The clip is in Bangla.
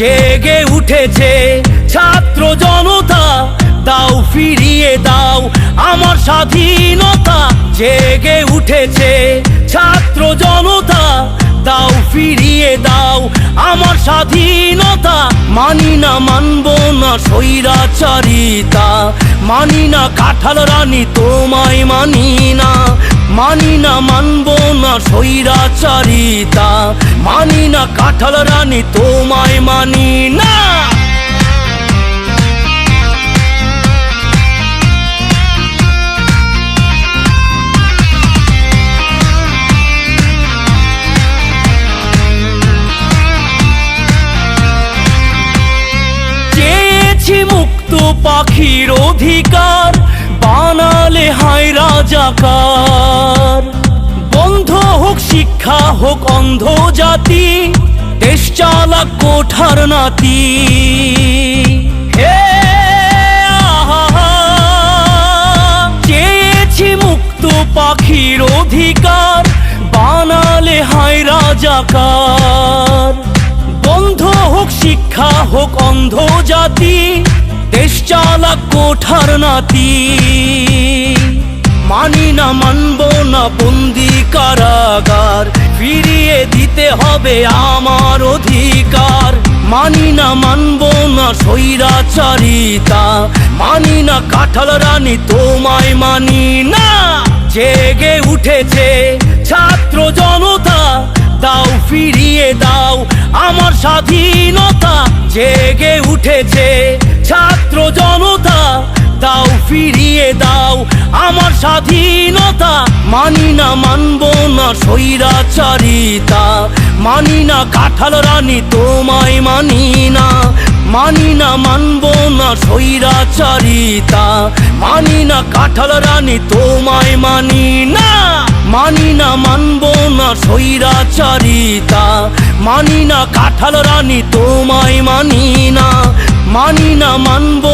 জেগে উঠেছে ছাত্র জনতা, দাও ফিরিয়ে দাও আমার স্বাধীনতা। জেগে উঠেছে ছাত্র জনতা, দাও ফিরিয়ে দাও আমার স্বাধীনতা। মানি না মানব না স্বৈরাচারিতা, মানি না কাঁঠাল রানী তোমায় মানি না। মানি না মানব না স্বৈরাচারিতা, মানি না কাঁঠাল রানী তোমায় মানি না। মুক্ত পাখির অধিকার, বানালে হায় রাজাকার। বন্ধ হোক শিক্ষা, হোক অন্ধ জাতি, দেশ চালাক কোঠার নাতি। চেয়েছি মুক্ত পাখির অধিকার, বানালে হায় রাজাকার। বন্ধ হোক শিক্ষা, হোক অন্ধ জাতি, দেশ চালাক কোঠার নাতি। মানি না মানব না বন্দি কারাগার, ফিরিয়ে দিতে হবে আমার অধিকার। মানি না মানব না স্বৈরাচারিতা, মানি না কাঁঠাল রানী তোমায় মানি না। জেগে উঠেছে ছাত্র জনতা, দাও ফিরিয়ে দাও আমার স্বাধীনতা। জেগে উঠেছে ছাত্র জনতা, দাও ফিরিয়ে দাও আমার স্বাধীনতা। মানি না মানব না স্বৈরাচারিতা, মানি না কাঁঠাল রানী তোমায় মানি না। মানি না মানব না স্বৈরাচারিতা, মানি না কাঁঠাল রানী তোমায় মানি না। মানি না মানব না স্বৈরাচারিতা, মানি না কাঁঠাল রানী তোমায় মানি না। মানি না মানব